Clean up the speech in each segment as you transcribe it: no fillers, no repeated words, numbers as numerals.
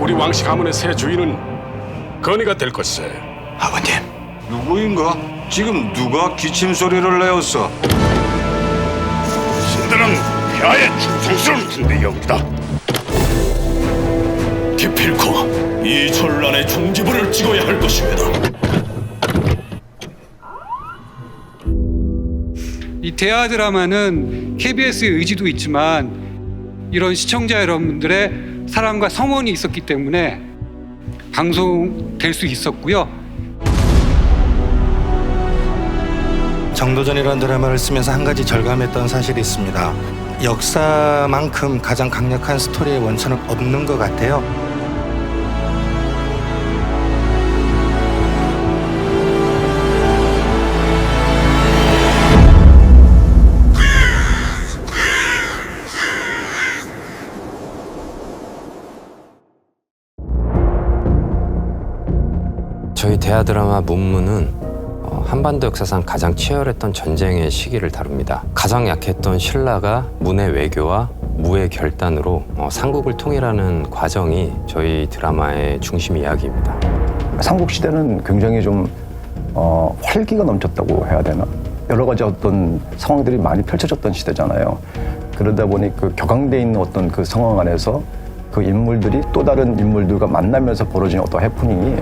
우리 왕씨 가문의 새 주인은 건이가 될 것세. 아버님. 누구인가? 지금 누가 기침 소리를 내었어? 신들은 폐하의 충성스러운 군대 여기다. 기필코 이 전란의 종지부를 찍어야 할 것입니다. 이 대하 드라마는 KBS의 의지도 있지만 이런 시청자 여러분들의 사랑과 성원이 있었기 때문에 방송될 수 있었고요. 정도전이라는 드라마를 쓰면서 한 가지 절감했던 사실이 있습니다. 역사만큼 가장 강력한 스토리의 원천은 없는 것 같아요. 저희 대하 드라마 문무는 한반도 역사상 가장 치열했던 전쟁의 시기를 다룹니다. 가장 약했던 신라가 문의 외교와 무의 결단으로 삼국을 통일하는 과정이 저희 드라마의 중심 이야기입니다. 삼국시대는 굉장히 좀 활기가 넘쳤다고 해야 되나? 여러 가지 어떤 상황들이 많이 펼쳐졌던 시대잖아요. 그러다 보니 그 격앙돼 있는 어떤 그 상황 안에서 그 인물들이 또 다른 인물들과 만나면서 벌어지는 어떤 해프닝이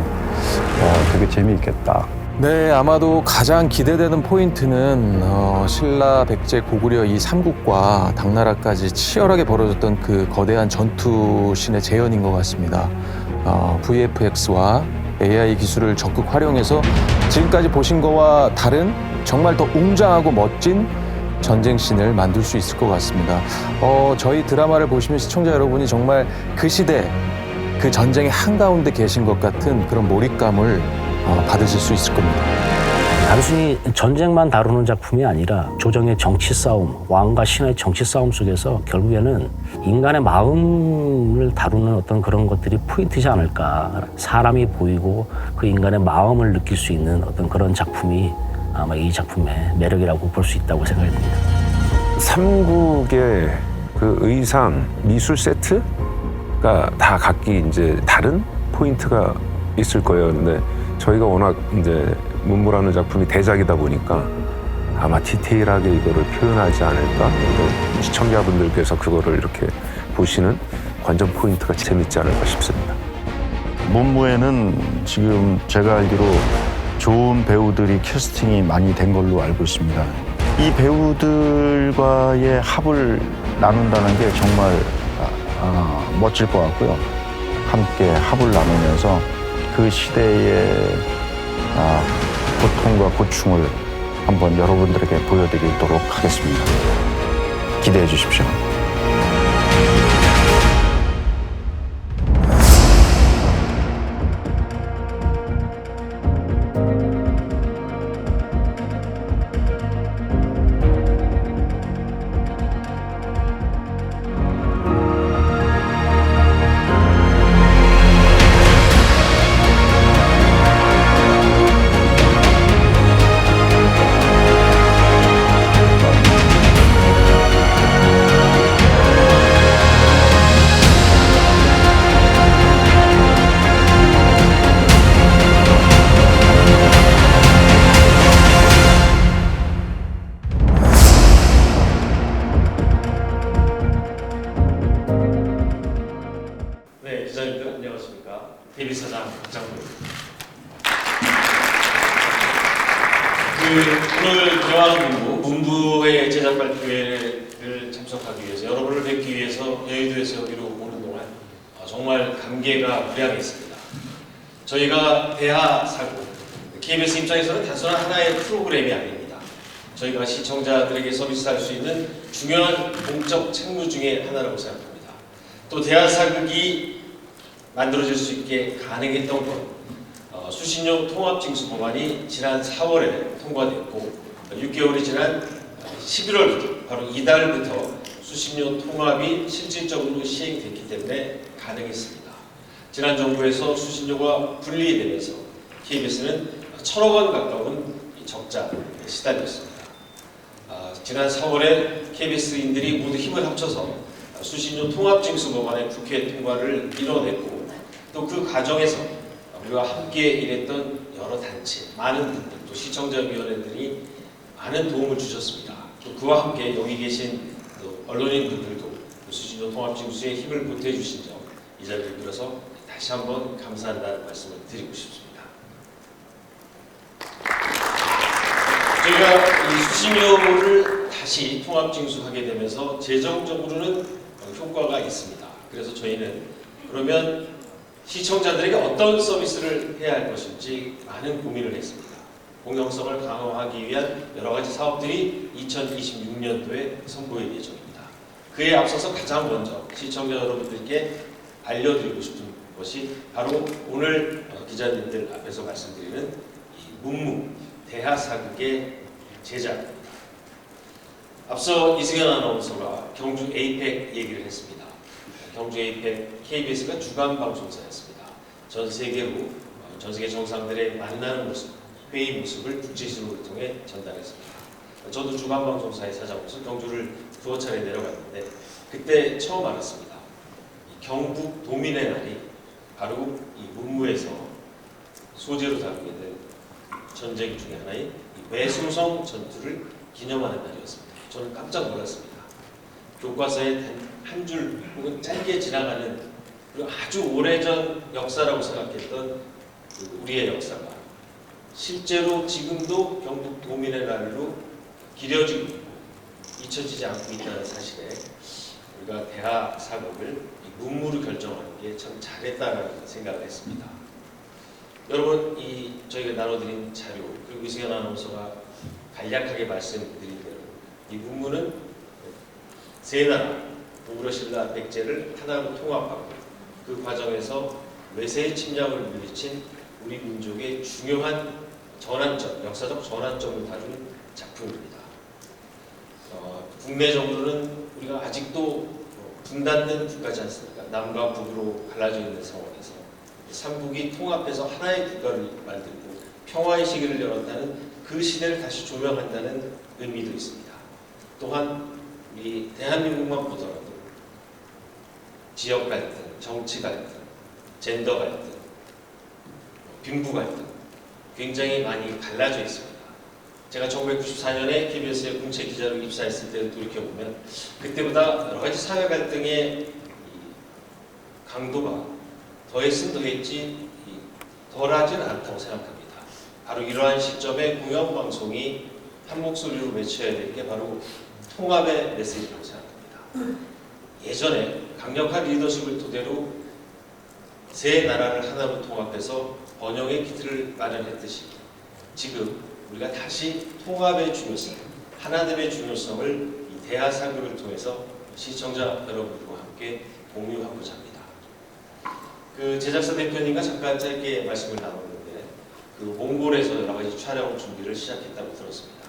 되게 재미있겠다. 네, 아마도 가장 기대되는 포인트는 신라, 백제, 고구려 이 삼국과 당나라까지 치열하게 벌어졌던 그 거대한 전투신의 재현인 것 같습니다. VFX와 AI 기술을 적극 활용해서 지금까지 보신 거와 다른 정말 더 웅장하고 멋진 전쟁신을 만들 수 있을 것 같습니다. 저희 드라마를 보시면 시청자 여러분이 정말 그 시대, 그 전쟁의 한가운데 계신 것 같은 그런 몰입감을 받으실 수 있을 겁니다. 단순히 전쟁만 다루는 작품이 아니라 조정의 정치 싸움, 왕과 신의 정치 싸움 속에서 결국에는 인간의 마음을 다루는 어떤 그런 것들이 포인트지 않을까. 사람이 보이고 그 인간의 마음을 느낄 수 있는 어떤 그런 작품이 아마 이 작품의 매력이라고 볼 수 있다고 생각이 듭니다. 삼국의 그 의상, 미술 세트가 다 각기 이제 다른 포인트가 있을 거예요. 근데 저희가 워낙 이제 문무라는 작품이 대작이다 보니까 아마 디테일하게 이거를 표현하지 않을까. 시청자분들께서 그거를 이렇게 보시는 관전 포인트가 재밌지 않을까 싶습니다. 문무에는 지금 제가 알기로 좋은 배우들이 캐스팅이 많이 된 걸로 알고 있습니다. 이 배우들과의 합을 나눈다는 게 정말 멋질 것 같고요. 함께 합을 나누면서 그 시대의 고통과 고충을 한번 여러분들에게 보여드리도록 하겠습니다. 기대해 주십시오. 네, 기자님들 안녕하십니까. KBS 사장 박장훈입니다. 오늘 대화문무 문부의 제작 발표회를 참석하기 위해서 여러분을 뵙기 위해서 여의도에서 여기로 오는 동안 정말 감개가 무량했습니다. 저희가 대하 사국 KBS 입장에서는 단순한 하나의 프로그램이 아닙니다. 저희가 시청자들에게 서비스할 수 있는 중요한 공적 책무 중에 하나라고 생각합니다. 또 대하 사극이 만들어질 수 있게 가능했던 것, 수신료 통합징수 법안이 지난 4월에 통과됐고 6개월이 지난 11월부터 바로 이달부터 수신료 통합이 실질적으로 시행됐기 때문에 가능했습니다. 지난 정부에서 수신료가 분리되면서 KBS는 1,000억 원 가까운 적자에 시달렸습니다. 지난 4월에 KBS인들이 모두 힘을 합쳐서 수신료 통합징수 법안의 국회 통과를 이뤄냈고 또 그 과정에서 우리와 함께 일했던 여러 단체, 많은 분들, 또 시청자위원회들이 많은 도움을 주셨습니다. 또 그와 함께 여기 계신 또 언론인분들도 수신료 통합징수에 힘을 보태주신 점 이 자리를 빌어서 다시 한번 감사한다는 말씀을 드리고 싶습니다. 저희가 이 수신료를 다시 통합징수하게 되면서 재정적으로는 효과가 있습니다. 그래서 저희는 그러면 시청자들에게 어떤 서비스를 해야 할 것인지 많은 고민을 했습니다. 공영성을 강화하기 위한 여러 가지 사업들이 2026년도에 선보일 예정입니다. 그에 앞서서 가장 먼저 시청자 여러분들께 알려드리고 싶은 것이 바로 오늘 기자님들 앞에서 말씀드리는 이 문무 대하사극의 제작입니다. 앞서 이승현 아나운서가 경주 에이펙 얘기를 했습니다. 경주 에이펙 KBS가 주간 방송사였습니다. 전 세계로 전 세계 정상들의 만나는 모습, 회의 모습을 국제신문을 통해 전달했습니다. 저도 주간 방송사의 사장으로서 경주를 두어 차례 내려갔는데 그때 처음 알았습니다. 경북 도민의 날이 바로 이 문무에서 소재로 다루게 된 전쟁 중에 하나인 이 매소성 전투를 기념하는 날이었습니다. 저는 깜짝 놀랐습니다. 교과서에 한 줄 혹은 짧게 지나가는 그리고 아주 오래전 역사라고 생각했던 우리의 역사가 실제로 지금도 경북 도민의 날로 기려지고 있고 잊혀지지 않고 있다는 사실에 우리가 대하사극을 문무를 결정하는 게 참 잘했다라는 생각을 했습니다. 여러분, 이 저희가 나눠드린 자료 그리고 이승현 아나운서가 간략하게 말씀드린 대로 이 문무는 세 나라 고구려 신라 백제를 하나로 통합하고 그 과정에서 외세의 침략을 물리친 우리 민족의 중요한 전환점, 역사적 전환점을 다룬 작품입니다. 국내적으로는 우리가 아직도 분단된 국가지 않습니까? 남과 북으로 갈라져 있는 상황에서 삼국이 통합해서 하나의 국가를 만들고 평화의 시기를 열었다는 그 시대를 다시 조명한다는 의미도 있습니다. 또한 우리 대한민국만 보더라도 지역 갈등, 정치 갈등, 젠더 갈등, 빈부 갈등 굉장히 많이 갈라져 있습니다. 제가 1994년에 KBS에 공채 기자로 입사했을 때를 돌이켜보면 그때보다 여러 가지 사회 갈등의 강도가 더했으면 더했지 덜하지는 않다고 생각합니다. 바로 이러한 시점에 공영방송이 한 목소리로 외쳐야 될 게 바로 통합의 메시지라고 생각합니다. 예전에 강력한 리더십을 토대로 세 나라를 하나로 통합해서 번영의 기틀을 마련했듯이 지금 우리가 다시 통합의 중요성, 하나됨의 중요성을 이 대하사극을 통해서 시청자 여러분들과 함께 공유하고자 합니다. 그 제작사 대표님과 잠깐 짧게 말씀을 나눴는데 그 몽골에서 여러 가지 촬영 준비를 시작했다고 들었습니다.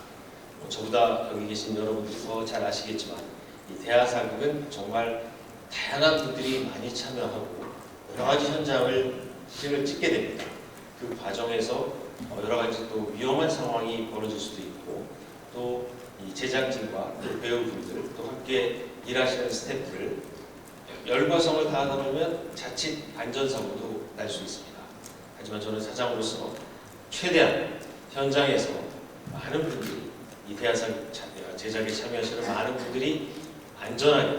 저보다 여기 계신 여러분들이 더 잘 아시겠지만 이 대하사극은 정말 다양한 분들이 많이 참여하고 여러 가지 현장을 찍게 됩니다. 그 과정에서 여러 가지 또 위험한 상황이 벌어질 수도 있고 또 이 제작진과 배우분들 또 함께 일하시는 스태프들 열과성을 다하다 보면 자칫 안전사고도 날 수 있습니다. 하지만 저는 사장으로서 최대한 현장에서 많은 분들이 이 대하사극 제작에 참여하시는 많은 분들이 안전하게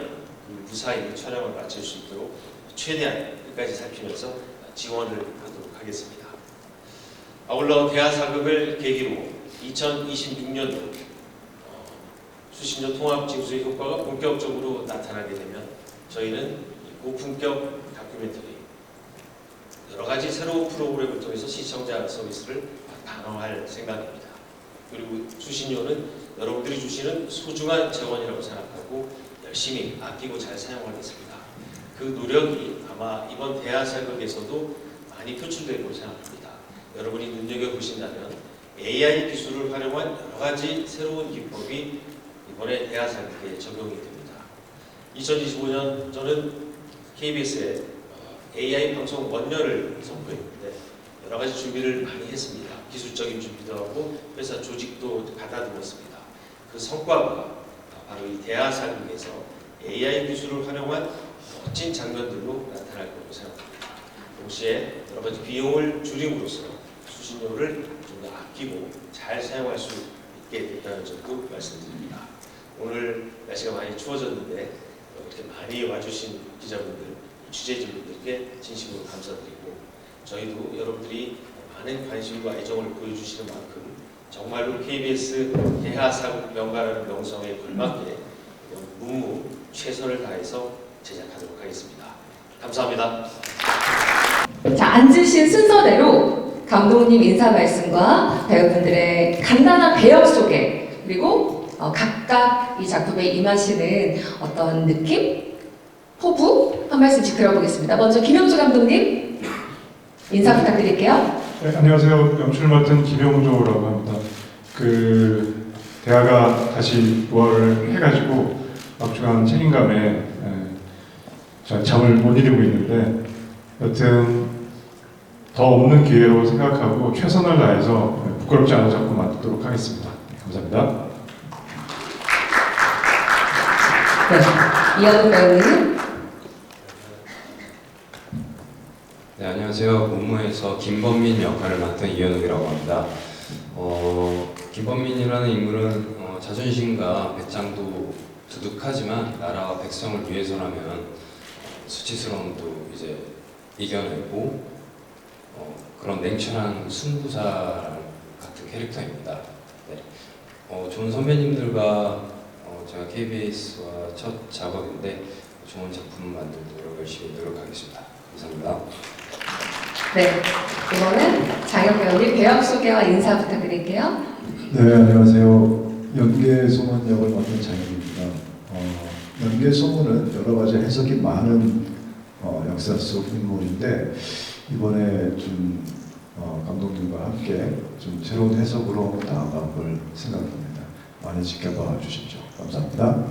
그 무사히 촬영을 마칠 수 있도록 최대한 끝까지 살피면서 지원을 하도록 하겠습니다. 아울러 대하사극을 계기로 2026년도 수신료 통합징수의 효과가 본격적으로 나타나게 되면 저희는 고품격 다큐멘터리 여러 가지 새로운 프로그램을 통해서 시청자 서비스를 강화할 생각입니다. 그리고 수신료는 여러분들이 주시는 소중한 재원이라고 생각하고 열심히 아끼고 잘 사용하겠습니다. 그 노력이 아마 이번 대하사극에서도 많이 표출될 거라고 생각합니다. 여러분이 눈여겨보신다면 AI 기술을 활용한 여러 가지 새로운 기법이 이번에 대하사극에 적용이 됩니다. 2025년 저는 KBS에 AI 방송 원년을 선보였는데 여러 가지 준비를 많이 했습니다. 기술적인 준비도 하고 회사 조직도 가다듬었습니다. 그 성과가 바로 이 대하사극에서 AI 기술을 활용한 멋진 장면들로 나타날 거라고 생각합니다. 동시에 여러 가지 비용을 줄임으로써 수신료를 좀 더 아끼고 잘 사용할 수 있게 됐다는 점도 말씀드립니다. 오늘 날씨가 많이 추워졌는데 이렇게 많이 와주신 기자분들, 취재진분들께 진심으로 감사드리고 저희도 여러분들이 많은 관심과 애정을 보여주시는 만큼 정말로 KBS 대하사국 명가라는 명성에 걸맞게 문무 최선을 다해서 제작하도록 하겠습니다. 감사합니다. 자, 앉으신 순서대로 감독님 인사 말씀과 배우분들의 간단한 배역 소개 그리고 각각 이 작품에 임하시는 어떤 느낌, 포부 한 말씀씩 들어보겠습니다. 먼저 김영주 감독님 인사 부탁드릴게요. 네, 안녕하세요. 연출 맡은 김영조라고 합니다. 대하가 다시 부활을 해가지고 막중한 책임감에 잠을 못 이루고 있는데 여튼 더 없는 기회로 생각하고 최선을 다해서 부끄럽지 않은 작품 만들도록 하겠습니다. 감사합니다. 네, 이현우 배우님. 네, 안녕하세요. 문무에서 김범민 역할을 맡은 이현욱이라고 합니다. 김범민이라는 인물은 자존심과 배짱도 두둑하지만 나라와 백성을 위해서라면 수치스러움도 이제 이겨내고 그런 냉철한 승부사 같은 캐릭터입니다. 네. 좋은 선배님들과 제가 KBS와 첫 작업인데 좋은 작품 만들도록 열심히 노력하겠습니다. 감사합니다. 네, 이번은 장혁 배우님 배역 소개와 인사 부탁드릴게요. 네, 안녕하세요. 연개소문 역을 맡은 장혁입니다. 연개소문은 여러 가지 해석이 많은 역사 속 인물인데 이번에 좀 감독님과 함께 좀 새로운 해석으로 나아가 볼 생각입니다. 많이 지켜봐 주십시오. 감사합니다.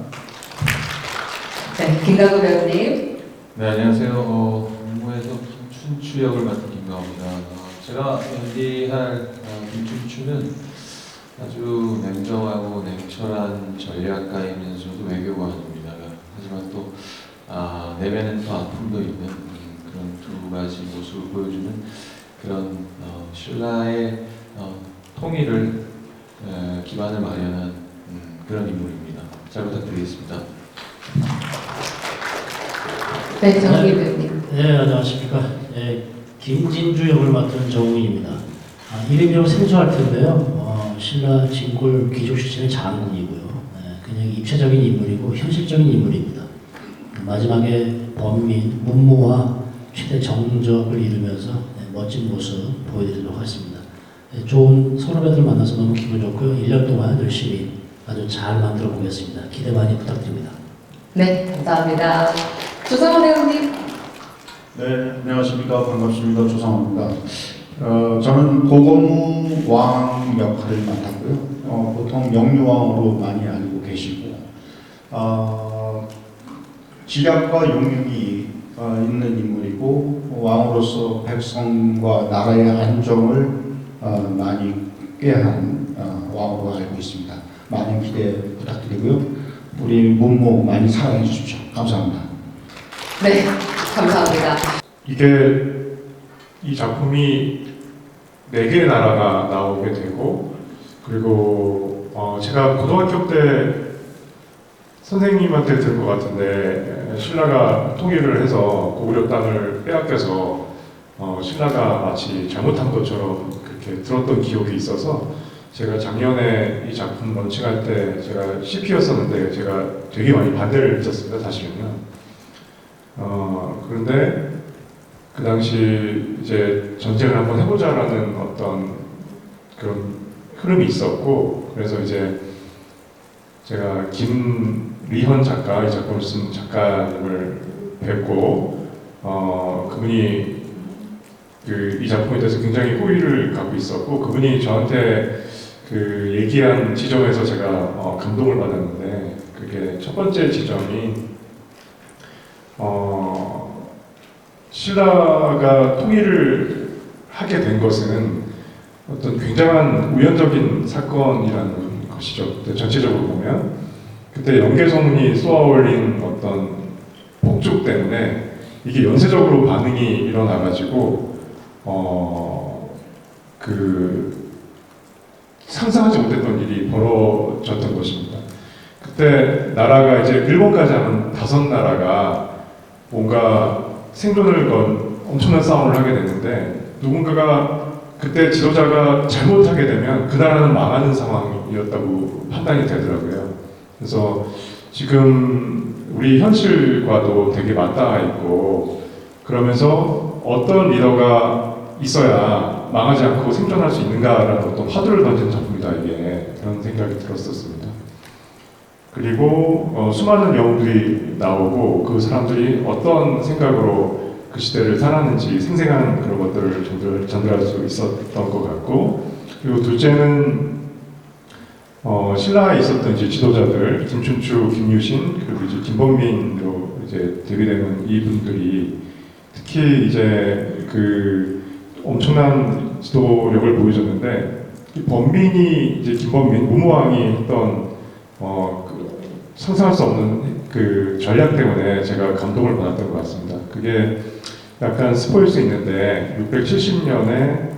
네, 김강우 배우님. 네, 안녕하세요. 문무에서 김춘추 역을 맡은 김강우입니다. 제가 연기할 김춘추는 아주 냉정하고 냉철한 전략가이면서도 외교관입니다. 하지만 또 내면엔 또 아픔도 있는 그런 두 가지 모습을 보여주는 그런 신라의 통일을 기반을 마련한 그런 인물입니다. 잘 부탁드리겠습니다. 네, 정희 배우님. 네, 안녕하십니까. 네, 김진주 역을 맡은 정우입니다. 이름이 좀 생소할 텐데요. 신라 진골 귀족 출신의 장군이고요. 굉장히 입체적인 인물이고 현실적인 인물입니다. 마지막에 범민, 문무와 최대 정적을 이루면서 멋진 모습 보여드리도록 하겠습니다. 좋은 선후배들 만나서 너무 기분 좋고요. 1년 동안 열심히 아주 잘 만들어 보겠습니다. 기대 많이 부탁드립니다. 네, 감사합니다. 조상원 배우님. 네, 안녕하십니까. 반갑습니다. 조상원입니다. 저는 고건무 왕 역할을 맡았고요. 보통 영유왕으로 많이 알고 계시고 지략과 용융이 있는 인물이고 왕으로서 백성과 나라의 안정을 많이 꾀한 왕으로 알고 있습니다. 많은 기대 부탁드리고요. 우리 문무 많이 사랑해 주십시오. 감사합니다. 네, 감사합니다. 이 작품이 4개의 나라가 나오게 되고 그리고 제가 고등학교 때 선생님한테 들은 것 같은데 신라가 통일을 해서 고구려 땅을 빼앗겨서 신라가 마치 잘못한 것처럼 그렇게 들었던 기억이 있어서 제가 작년에 이 작품 런칭할 때 제가 CP였었는데 제가 되게 많이 반대를 했었습니다. 사실은요. 그런데 그 당시 이제 전쟁을 한번 해보자라는 어떤 그런 흐름이 있었고 그래서 이제 제가 김리현 작가, 이 작품을 쓴 작가님을 뵙고 그분이 이 작품에 대해서 굉장히 호의를 갖고 있었고 그분이 저한테 그 얘기한 지점에서 제가 감동을 받았는데 그게 첫 번째 지점이 신라가 통일을 하게 된 것은 어떤 굉장한 우연적인 사건이라는 것이죠. 전체적으로 보면 그때 연개소문이 쏘아올린 어떤 폭죽 때문에 이게 연쇄적으로 반응이 일어나가지고 상상하지 못했던 일이 벌어졌던 것입니다. 그때 나라가 이제 일본까지 하는 5나라가 뭔가 생존을 건 엄청난 싸움을 하게 됐는데 누군가가 그때 지도자가 잘못하게 되면 그 나라는 망하는 상황이었다고 판단이 되더라고요. 그래서 지금 우리 현실과도 되게 맞닿아 있고 그러면서 어떤 리더가 있어야 망하지 않고 생존할 수 있는가라는 어떤 화두를 던진 작품이다 이게 그런 생각이 들었었습니다. 그리고 수많은 영웅들이 나오고 그 사람들이 어떤 생각으로 그 시대를 살았는지 생생한 그런 것들을 전달할 수 있었던 것 같고 그리고 둘째는 신라에 있었던 이제 지도자들 김춘추, 김유신 그리고 이제 김범민으로 이제 데뷔되는 이분들이 특히 이제 그 엄청난 지도력을 보여줬는데 이 범민이 이제 김범민 무모왕이 했던 상상할 수 없는 그 전략 때문에 제가 감동을 받았던 것 같습니다. 그게 약간 스포일 수 있는데 670년에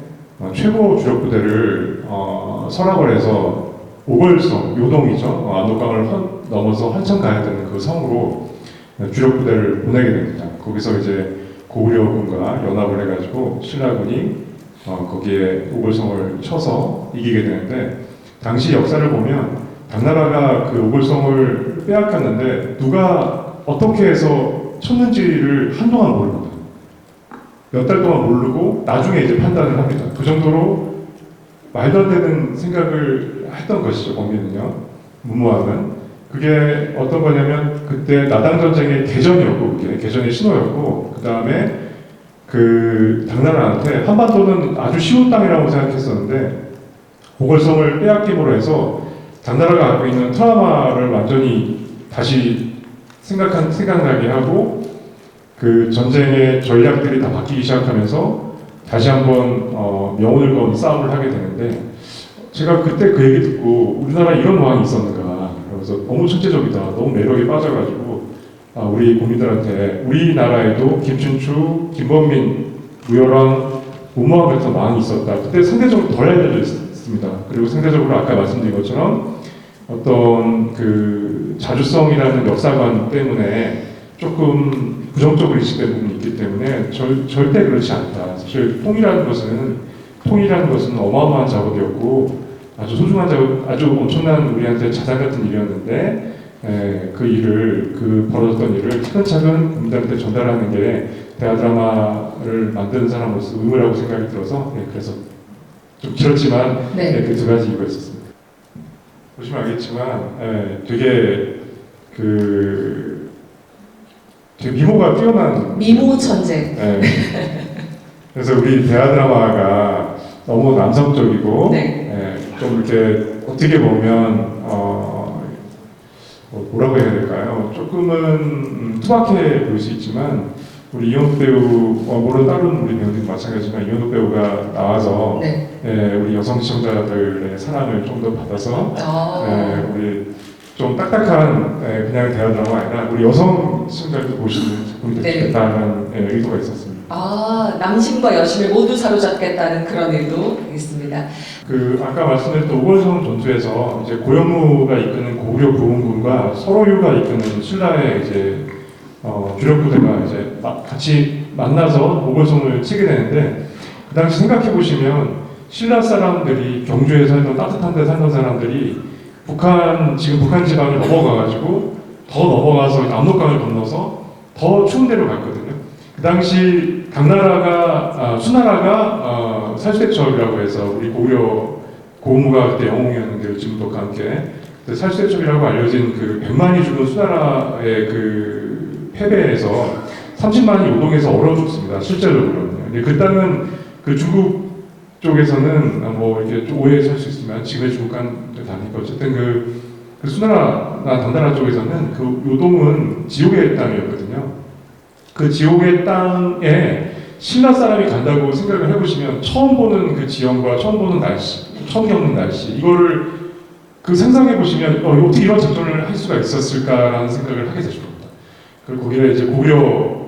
최고 주력 부대를 설악을 해서 오걸성, 요동이죠. 안독강을 넘어서 한참 가야 되는 그 성으로 주력 부대를 보내게 됩니다. 거기서 이제 고구려군과 연합을 해가지고 신라군이 거기에 오걸성을 쳐서 이기게 되는데 당시 역사를 보면 당나라가 그 오걸성을 빼앗겼는데 누가 어떻게 해서 쳤는지를 한동안 모릅니다. 몇 달 동안 모르고 나중에 이제 판단을 합니다. 그 정도로 말도 안 되는 생각을 했던 것이죠. 범민은요. 무모왕은. 그게 어떤 거냐면 그때 나당 전쟁의 개전이었고 그게 개전의 신호였고 그 다음에 그 당나라한테 한반도는 아주 쉬운 땅이라고 생각했었는데 오걸성을 빼앗김으로 해서 당나라가 갖고 있는 트라우마를 완전히 다시 생각나게 하고 그 전쟁의 전략들이 다 바뀌기 시작하면서 다시 한번 명운을 건 싸움을 하게 되는데 제가 그때 그 얘기 듣고 우리나라에 이런 왕이 있었는가 그래서 너무 천재적이다 너무 매력에 빠져가지고 우리 국민들한테 우리나라에도 김춘추, 김범민, 무열왕, 무모왕 같은 왕이 있었다. 그때 상대적으로 덜 알려져 있습니다. 그리고 상대적으로 아까 말씀드린 것처럼 어떤 그 자주성이라는 역사관 때문에 조금 부정적으로 인식된 부분이 있기 때문에 절대 그렇지 않다. 사실 통일하는 것은 어마어마한 작업이었고 아주 소중한 작업, 아주 엄청난 우리한테 자산 같은 일이었는데 그 일을 벌어졌던 일을 차근차근 국민들한테 전달하는 게 대하 드라마를 만드는 사람으로서 의무라고 생각이 들어서 그래서 좀 길었지만 그 2가지 이유가 있었습니다. 보시면 알겠지만 되게 되게 미모가 뛰어난 미모 천재. 그래서 우리 대하 드라마가 너무 남성적이고 좀 이렇게 어떻게 보면 뭐라고 해야 될까요? 조금은 투박해 보일 수 있지만 우리 이현욱 배우, 물론 다른 우리 배우들도 마찬가지지만 이현욱 배우가 나와서 우리 여성 시청자들의 사랑을 좀 더 받아서 우리 좀 딱딱한 그냥 대화 드라마가 아니라 우리 여성 시청자들도 보시는 작품이 되겠다는 의도가 있었습니다. 남심과 여심을 모두 사로잡겠다는 그런 의도 있습니다. 아까 말씀드렸던 오걸성 전투에서 이제 고영무가 이끄는 고구려 부흥군과 서로유가 이끄는 신라의 이제 주력 부대가 이제 같이 만나서 오걸성을 치게 되는데 그 당시 생각해 보시면 신라 사람들이 경주에 살던 따뜻한 데 살던 사람들이 지금 북한 지방을 넘어가가지고 더 넘어가서 압록강을 건너서 더 추운 데로 갔거든요. 그 당시 수나라가 살수대첩이라고 해서 우리 고구려 고무가 그때 영웅이었는데 지금도 함께 살수대첩이라고 알려진 그 100만이 죽은 수나라의 그 패배에서 30만이 요동에서 얼어 죽습니다. 실제로는요. 근데 그 땅은 그 중국 쪽에서는 뭐 이렇게 좀 오해할 수 있지만 지금의 중국과는 다르니까 어쨌든 그 수나라나 당나라 쪽에서는 그 요동은 지옥의 땅이었거든요. 그 지옥의 땅에 신라 사람이 간다고 생각을 해보시면 처음 보는 그 지형과 처음 보는 날씨, 처음 겪는 날씨 이거를 상상해 보시면 어떻게 이런 작전을 할 수가 있었을까라는 생각을 하게 되실 겁니다. 그리고 거기에 이제 고구려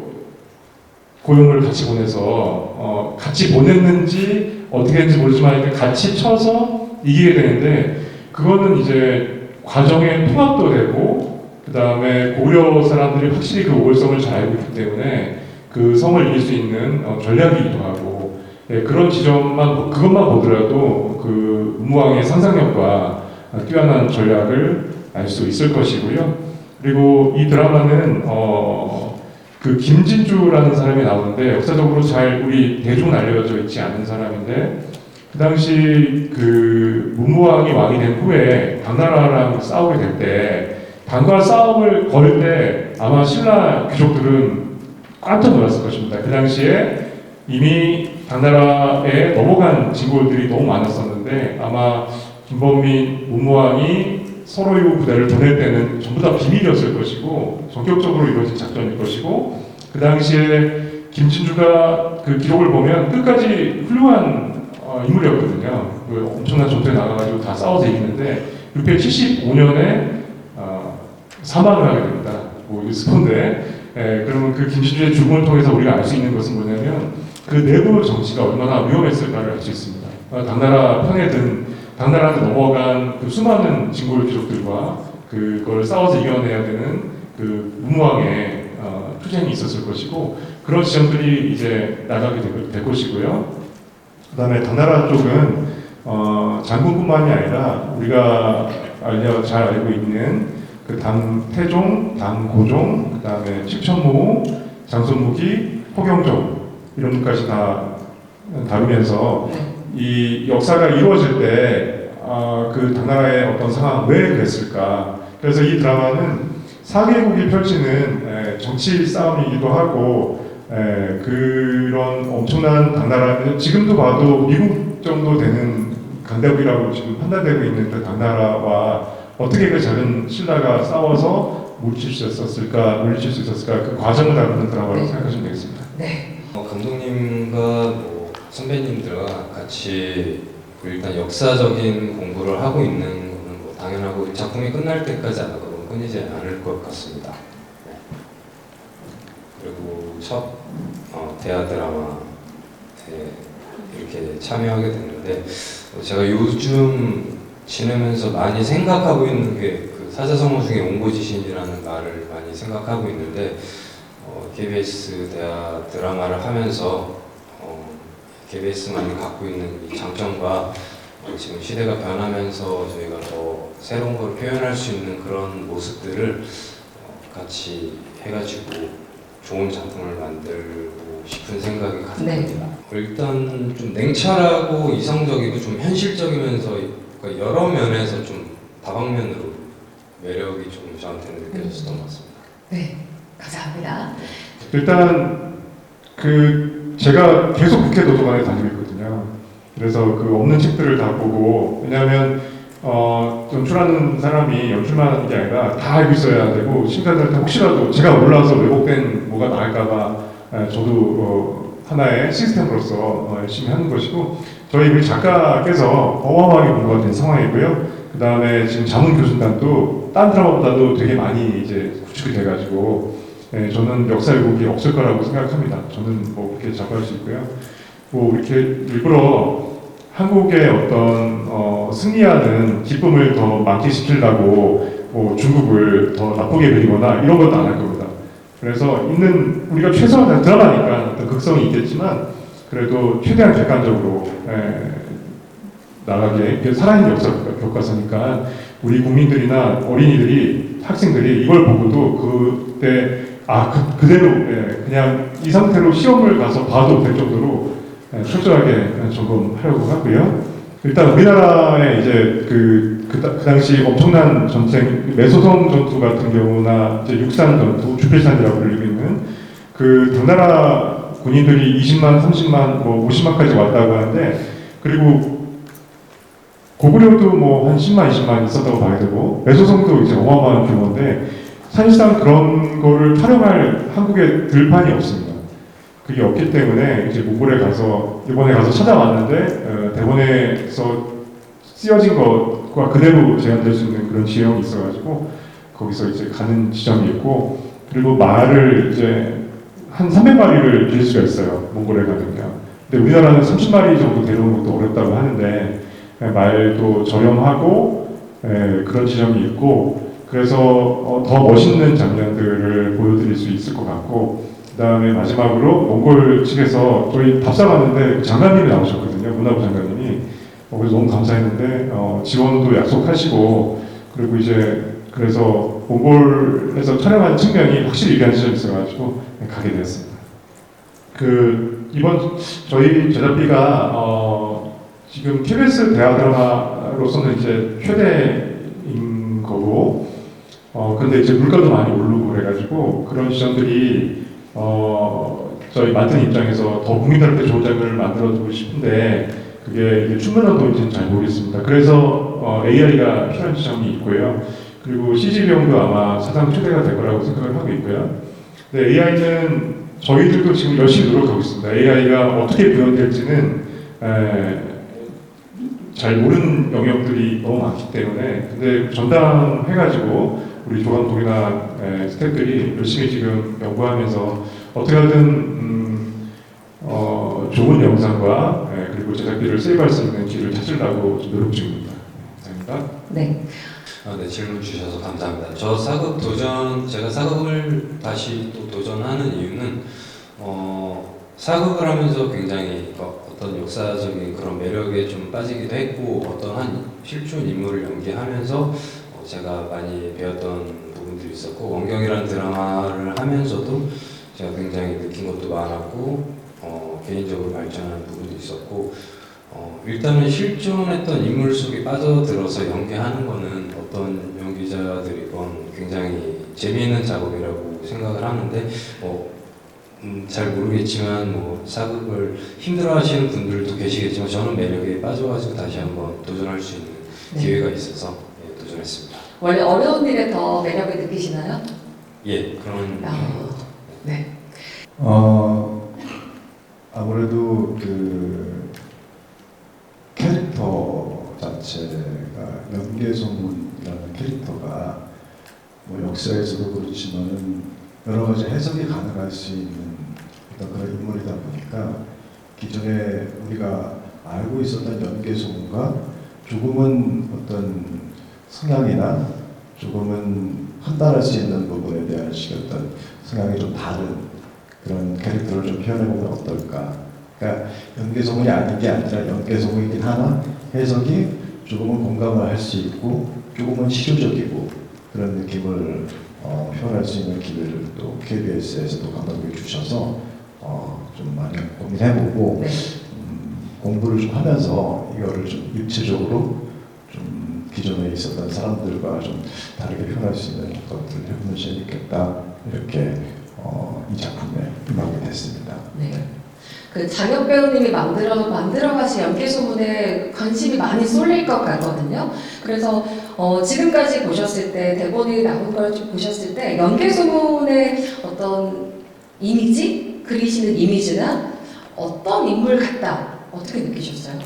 고용을 같이 보내서 같이 보냈는지 어떻게 했는지 모르지만 같이 쳐서 이기게 되는데 그거는 이제 과정의 통합도 되고 그 다음에 고려 사람들이 확실히 그 오월성을 잘 알고 있기 때문에 그 성을 이길 수 있는 전략이기도 하고 그런 지점만 그것만 보더라도 그 문무왕의 상상력과 뛰어난 전략을 알 수 있을 것이고요. 그리고 이 드라마는 그 김진주라는 사람이 나오는데 역사적으로 잘 우리 대중은 알려져 있지 않은 사람인데 그 당시 그 문무왕이 왕이 된 후에 당나라랑 싸우게 될 때 당과 싸움을 걸 때 아마 신라 귀족들은 깜짝 놀랐을 것입니다. 그 당시에 이미 당나라에 넘어간 진골들이 너무 많았었는데 아마 김범민 문무왕이 서로의 부대를 보낼 때는 전부 다 비밀이었을 것이고 전격적으로 이루어진 작전일 것이고 그 당시에 김진주가 그 기록을 보면 끝까지 훌륭한 인물이었거든요. 그 엄청난 전투에 나가가지고 다 싸워서 이기는데 675년에 사망을 하게 됩니다. 뭐 스폰데 그러면 그 김진주의 죽음을 통해서 우리가 알 수 있는 것은 뭐냐면 그 내부 정치가 얼마나 위험했을까를 알 수 있습니다. 당나라 편에 든 당나라한테 넘어간 그 수많은 진골 귀족들과 그걸 싸워서 이겨내야 되는 그 문무왕의 투쟁이 있었을 것이고 그런 지점들이 이제 나가게 될 것이고요. 그 다음에 당나라 쪽은 장군뿐만이 아니라 우리가 잘 알고 있는 그 당태종, 당고종, 그 다음에 칠천무, 장손무기, 호경종 이런 것까지 다 다루면서 이 역사가 이루어질 때 그 당나라의 어떤 상황 왜 그랬을까? 그래서 이 드라마는 4개국이 펼치는 정치 싸움이기도 하고 그런 엄청난 당나라 지금도 봐도 미국 정도 되는 강대국이라고 지금 판단되고 있는 그 당나라와 어떻게 그 작은 신라가 싸워서 물리칠 수 있었을까 그 과정을 다루는 드라마라고 생각하시면 되겠습니다. 네. 감독님과 뭐 선배님들과 같이 일단 역사적인 공부를 하고 있는 거는 뭐 당연하고 작품이 끝날 때까지 안 하고 끊이지 않을 것 같습니다. 네. 그리고 첫 대하 드라마에 이렇게 참여하게 됐는데 제가 요즘 지내면서 많이 생각하고 있는 게 그 사자성어 중에 옹고지신이라는 말을 많이 생각하고 있는데 KBS 대하 드라마를 하면서 KBS만이 갖고 있는 이 장점과 지금 시대가 변하면서 저희가 더 새로운 걸 표현할 수 있는 그런 모습들을 같이 해가지고 좋은 작품을 만들고 싶은 생각이 가득합니다. 일단 좀 냉철하고 이성적이고 좀 현실적이면서 그러니까 여러 면에서 좀 다방면으로 매력이 좀 저한테는 느껴졌던 것 같습니다. 네, 감사합니다. 일단 제가 계속 국회 도서관에 다니고 있거든요. 그래서 그 없는 책들을 다 보고 왜냐하면 연출하는 사람이 연출만 하는 게 아니라 다 알고 있어야 되고 심사들한테 혹시라도 제가 몰라서 왜곡된 뭐가 나갈까봐 저도 하나의 시스템으로서 열심히 하는 것이고 저희 우리 작가께서 어마어마하게 공부가 된 상황이고요. 그 다음에 지금 자문 교수단도 딴 드라마보다도 되게 많이 이제 구축이 돼가지고 저는 역사 왜곡이 없을 거라고 생각합니다. 저는 뭐 그렇게 작가할 수 있고요. 뭐 이렇게 일부러 한국의 어떤 승리하는 기쁨을 더 만끽시키려고 뭐 중국을 더 나쁘게 그리거나 이런 것도 안 할 겁니다. 그래서 있는 우리가 최소한 드라마니까 어떤 극성이 있겠지만 그래도 최대한 객관적으로 나가게 살아있는 역사 교과서니까 우리 국민들이나 어린이들이 학생들이 이걸 보고도 그때 그대로 그냥 이 상태로 시험을 가서 봐도 될 정도로 철저하게 점검하려고 하고요. 일단 우리나라의 이제 그 당시 엄청난 전쟁, 매소성 전투 같은 경우나 이제 육산 전투, 주필산이라고 불리고 있는 그 당나라 군인들이 20만, 30만, 뭐 50만까지 왔다고 하는데 그리고 고구려도 뭐 한 10만, 20만 있었다고 봐야 되고 매소성도 이제 어마어마한 규모인데 사실상 그런 거를 활용할 한국에 들판이 없습니다. 그게 없기 때문에 이제 몽골에 가서 이번에 가서 찾아왔는데 대본에서 쓰여진 것과 그대로 재현될 수 있는 그런 지형이 있어가지고 거기서 이제 가는 지점이 있고 그리고 말을 이제 한 300마리를 들 수가 있어요. 몽골에 가면요. 근데 우리나라는 30마리 정도 데려오는 것도 어렵다고 하는데 말도 저렴하고 그런 지점이 있고 그래서 더 멋있는 장면들을 보여드릴 수 있을 것 같고 그 다음에 마지막으로 몽골 측에서 저희 밥사 갔는데 장관님이 나오셨거든요. 문화부 장관님이. 그래서 너무 감사했는데 지원도 약속하시고 그리고 이제 그래서 몽골에서 촬영한 측면이 확실히 얘기한 지점이 있어가지고 가게 되었습니다. 이번 저희 제작비가 지금 KBS 대학 드라마로서는 이제 최대인 거고 근데 이제 물가도 많이 오르고 그래가지고 그런 지점들이 저희 만든 입장에서 더 국민들한테 좋은 장면을 만들어주고 싶은데 그게 충분한 도인지는 잘 모르겠습니다. 그래서 AI가 필요한 지점이 있고요. 그리고 CG 비용도 아마 사상 최대가 될 거라고 생각을 하고 있고요. 근데 AI는 저희들도 지금 열심히 노력하고 있습니다. AI가 어떻게 구현될지는 잘 모르는 영역들이 너무 많기 때문에 근데 전담해가지고 우리 조감독이나 스태프들이 열심히 지금 연구하면서 어떻게 하든 좋은 영상과 그리고 제작비를 세이브할 수 있는 길을 찾으려고 노력 중입니다. 감사합니다. 네. 네, 질문 주셔서 감사합니다. 제가 사극을 다시 또 도전하는 이유는 사극을 하면서 굉장히 어떤 역사적인 그런 매력에 좀 빠지기도 했고 어떤 한 실존 인물을 연기하면서 제가 많이 배웠던 부분들이 있었고 원경이라는 드라마를 하면서도 제가 굉장히 느낀 것도 많았고 개인적으로 발전하는 부분도 있었고 일단은 실존했던 인물 속에 빠져들어서 연기하는 거는 어떤 연기자들이건 굉장히 재미있는 작업이라고 생각을 하는데 잘 모르겠지만 사극을 힘들어하시는 분들도 계시겠지만 저는 매력에 빠져가지고 다시 한번 도전할 수 있는 기회가 있어서 도전했습니다. 원래 어려운 일에 더 매력을 느끼시나요? 예, 그런. 네. 아무래도 캐릭터 자체가 연개소문이라는 캐릭터가 역사에서도 그렇지만은 여러 가지 해석이 가능할 수 있는 어떤 그런 인물이다 보니까 기존에 우리가 알고 있었던 연개소문과 조금은 어떤 성향이나 조금은 판단할 수 있는 부분에 대한 어떤 성향이 좀 다른 그런 캐릭터를 좀 표현해보면 어떨까. 그러니까 연개소문이 아닌 게 아니라 연개소문이긴 하나 해석이 조금은 공감을 할 수 있고 조금은 치료적이고 그런 느낌을 표현할 수 있는 기회를 또 KBS에서도 감독님이 주셔서 좀 많이 고민해보고 공부를 좀 하면서 이거를 좀 입체적으로 좀 기존에 있었던 사람들과 좀 다르게 표현할 수 있는 것들을 해보면 재밌겠다 이렇게 이 작품에 임하게 됐습니다. 네. 장혁 배우님이 만들어가신 연개소문에 관심이 많이 쏠릴 것 같거든요. 그래서 지금까지 보셨을 때 대본이 나온 걸 좀 보셨을 때 연개소문의 어떤 이미지, 그리시는 이미지나 어떤 인물 같다 어떻게 느끼셨어요?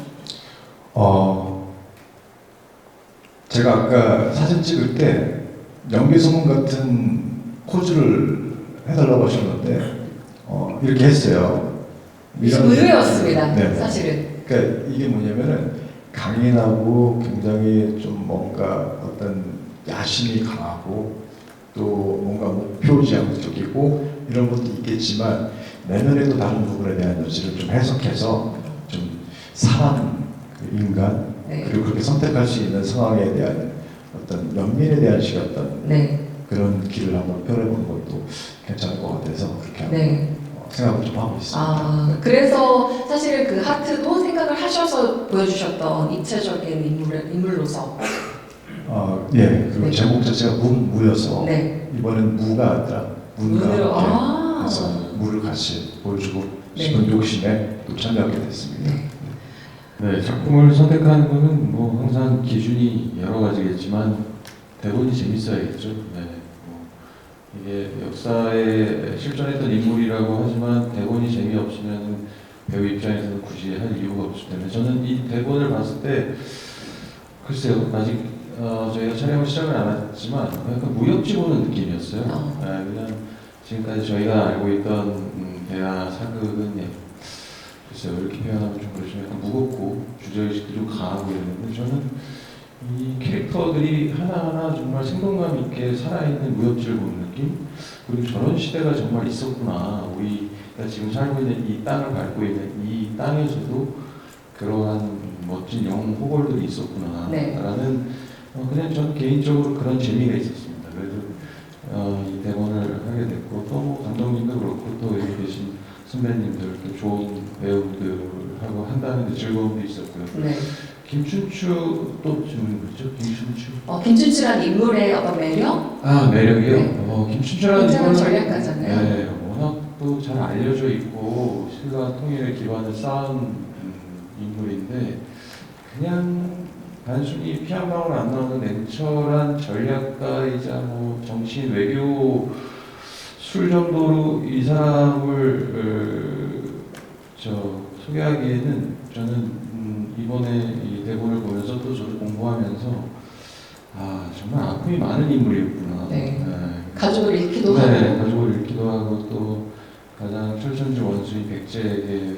제가 아까 사진 찍을 때 연개소문 같은 포즈를 해달라고 하셨는데 이렇게 했어요. 좀 의외였습니다. 네. 사실은. 그러니까 이게 뭐냐면은 강인하고 굉장히 좀 뭔가 어떤 야심이 강하고 또 뭔가 목표지향적이고 이런 것도 있겠지만 내면에도 다른 부분에 대한 여지를 좀 해석해서 좀 사람, 인간 그리고 그렇게 선택할 수 있는 상황에 대한 어떤 연민에 대한 어떤 그런 길을 한번 펴내보는 것도 괜찮을 것 같아서 그렇게 한번 생각을 좀 하고 있습니다. 그래서 사실은 그 하트도 생각을 하셔서 보여주셨던 입체적인 인물로서. 그리고 제목 자체가 무여서 이번엔 무가 아니라 문과 그래서 무를 같이 보여주고 싶은 욕심에 또 참여하게 됐습니다. 네, 작품을 선택하는 거는 뭐 항상 기준이 여러 가지겠지만 대본이 재밌어야겠죠. 이게 역사에 실존했던 인물이라고 하지만 대본이 재미없으면 배우 입장에서는 굳이 할 이유가 없기 때문에 저는 이 대본을 봤을 때 글쎄요 아직 저희가 촬영을 시작을 안 했지만 약간 무협지 보는 느낌이었어요. 그냥 지금까지 저희가 알고 있던 대하 사극은 글쎄요, 이렇게 표현하면 좀 그렇지만 약간 무겁고 주제의식도 좀 강하고 이러는데 저는 이 캐릭터들이 하나하나 정말 생동감 있게 살아있는 무협지를 보는 느낌? 그리고 저런 시대가 정말 있었구나. 우리가 지금 살고 있는 이 땅을 밟고 있는 이 땅에서도 그러한 멋진 영웅 호걸들이 있었구나. 네. 라는 그냥 저는 개인적으로 그런 재미가 있었습니다. 그래서 이 대본을 하게 됐고 또 감독님도 그렇고 또 여기 계신 선배님들 또 좋은 배우들하고 한다는 데 즐거움도 있었고요. 네. 김춘추 또 질문 있죠? 김춘추. 김춘추란 인물의 어떤 매력? 매력이요? 네. 김춘추라는 굉장한 인물은 전략가잖아요. 네, 워낙 또 잘 알려져 있고 신라 통일의 기반을 쌓은 인물인데 그냥 단순히 피 한 방울 안 나오는 냉철한 전략가이자 뭐 정치인 외교 술 정도로 이 사람을 소개하기에는 저는 이번에 이 대본을 보면서 또 저도 공부하면서 정말 아픔이 많은 인물이었구나. 네. 가족을 잃기도 하고. 네, 가족을 잃기도 하고 또 가장 철천지 원수인 백제에게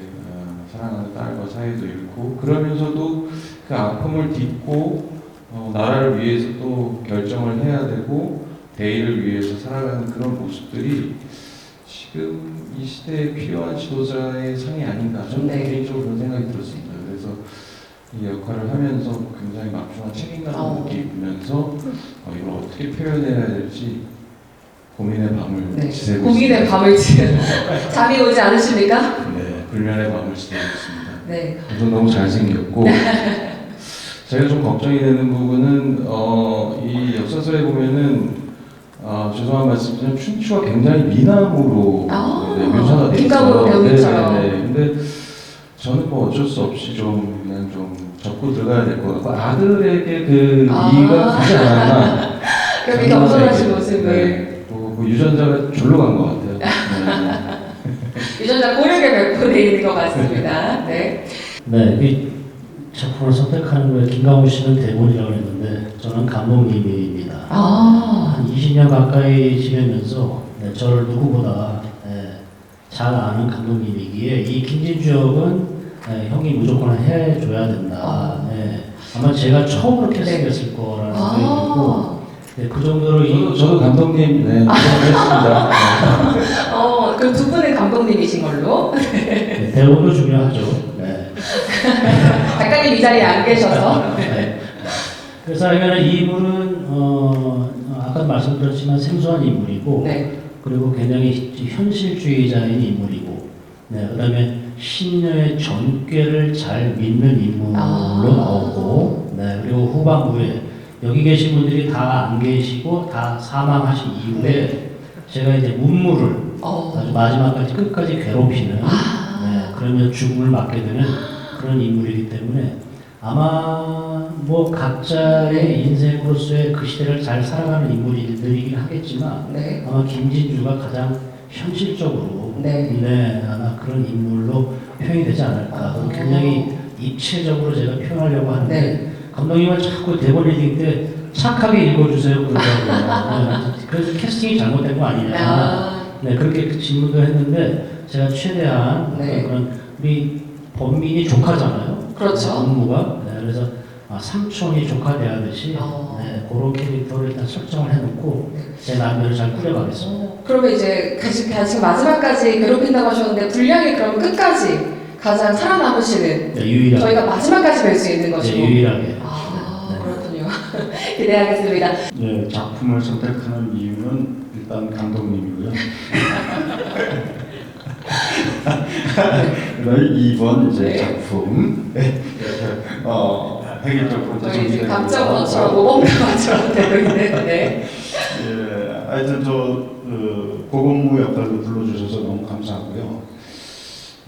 사랑하는 딸과 사이도 잃고 그러면서도 그 아픔을 딛고 나라를 위해서 또 결정을 해야 되고 대의를 위해서 살아가는 그런 모습들이 지금 이 시대에 필요한 지도자의 상이 아닌가 저는 개인적으로 그런 생각이 들었습니다. 그래서 이 역할을 하면서 굉장히 막중한 책임감을 느끼면서 이걸 어떻게 표현해야 될지 고민의 밤을 지새고 고민의 있습니다. 밤을 잠이 오지 않으십니까? 네, 불면의 밤을 지새고 있습니다. 네. 우선 너무 잘생겼고 제가 좀 걱정이 되는 부분은 이 역사서에 보면은 죄송한 말씀이지만 춘추가 굉장히 미남으로 묘사가 되어 김가모 배우님처럼. 네. 근데 저는 뭐 어쩔 수 없이 좀 그냥 좀 접고 들어가야 될 것 같고 아들에게 그 이의가 가지 않았나. 그렇게 겸손하신 모습을. 뭐 유전자가 졸로 간 것 같아요. 유전자 고르게 맺고 있는 것 같습니다. 네. 네, 이 작품을 선택하는 거에 김강우 씨는 대본이라고 했는데 저는 감독님입니다. 한 20년 가까이 지내면서 저를 누구보다 잘 아는 감독님이기에 이 김진주 역은 형이 무조건 해줘야 된다. 아마 제가 처음으로 캐스팅했을 거라는 생각이 들고 그 정도로 저도 감독님 했습니다. 그럼 두 분은 감독님이신 걸로. 대본도 중요하죠. 작가님 이 자리에 안 계셔서. 그래서 하면 이 인물은 아까 말씀드렸지만 생소한 인물이고 그리고 굉장히 현실주의자인 인물이고 그다음에 신녀의 전궤를 잘 믿는 인물로 나오고 그리고 후반부에 여기 계신 분들이 다 안 계시고 다 사망하신 이후에 제가 이제 문무를 아주 마지막까지 끝까지 괴롭히는 그러면 죽음을 맞게 되는 그런 인물이기 때문에 아마 뭐 각자의 인생으로서의 그 시대를 잘 살아가는 인물들이긴 하겠지만 아마 김진주가 가장 현실적으로 아마 그런 인물로 표현이 되지 않을까. 굉장히 입체적으로 제가 표현하려고 하는데 감독님은 자꾸 대본 리딩 때 착하게 읽어주세요 그러더라고요. 그래서 캐스팅이 잘못된 거 아니냐. 그렇게 질문도 했는데 제가 최대한 그런 우리 범민이 조카잖아요. 그렇죠. 업무가 그래서 삼촌이 조카 대하듯이 그런 캐릭터를 일단 설정을 해놓고 제 나름대로 잘 꾸려가겠습니다. 그러면 이제 지금 마지막까지 괴롭힌다고 하셨는데 분량이 그럼 끝까지 가장 살아남으시는 유일하게 저희가 마지막까지 뵐 수 있는 것이고 유일하게. 그렇군요. 기대하겠습니다. 네, 작품을 선택하는 이유는 일단 감독님이고요. 이번 이제 작품 획일적 프로젝트 저희 감정처럼 모범감처럼 되고 있는데 하여튼 고건무 역할도 불러주셔서 너무 감사하고요.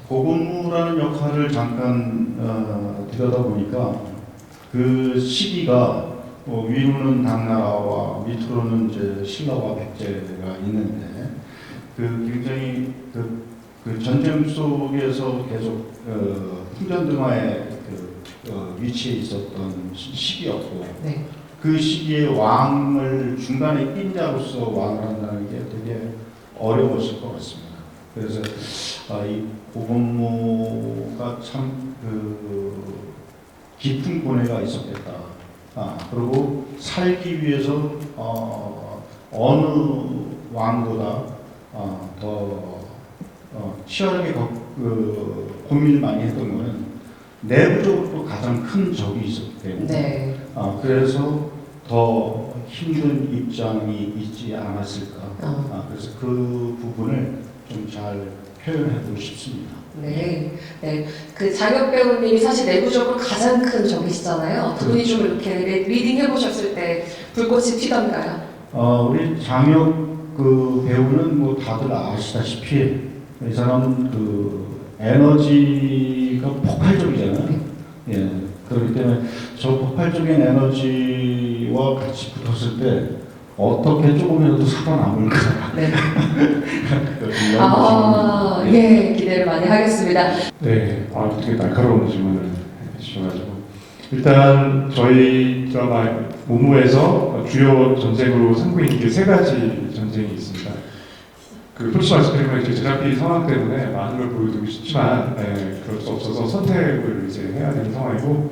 고건무라는 역할을 잠깐 들여다보니까 그 시기가 위로는 당나라와 밑으로는 이제 신라와 백제가 있는데 굉장히 그 전쟁 속에서 계속 풍전등화의 위치에 있었던 시기였고 그 시기에 왕을 중간에 낀 자로서 왕을 한다는 게 되게 어려웠을 것 같습니다. 그래서 이 고건모가 참 깊은 고뇌가 있었겠다. 그리고 살기 위해서 어느 왕보다 더 치열하게 고민을 많이 했던 것은 내부적으로 또 가장 큰 적이 있었기 때문에 네. 그래서 더 힘든 입장이 있지 않았을까. 그래서 그 부분을 좀 잘 표현해보고 싶습니다. 네, 네. 그 장혁 배우님이 사실 내부적으로 가장 큰 적이시잖아요. 두 분이 좀 이렇게 리딩 해보셨을 때 불꽃이 튀던가요? 우리 장혁 배우는 뭐 다들 아시다시피 이 사람은 에너지가 폭발적이잖아요. 예, 그렇기 때문에 저 폭발적인 에너지와 같이 붙었을 때 어떻게 조금이라도 살아남을까. 네. 예, 기대를 많이 하겠습니다. 네, 되게 날카로운 질문을 해주셔가지고 일단 저희 드라마 문무에서 주요 전쟁으로 삼고 있는 게 세 가지 전쟁이 있습니다. 솔직히 말씀드리면 제작비 상황 때문에 많은 걸 보여드리고 싶지만 그럴 수 없어서 선택을 이제 해야 되는 상황이고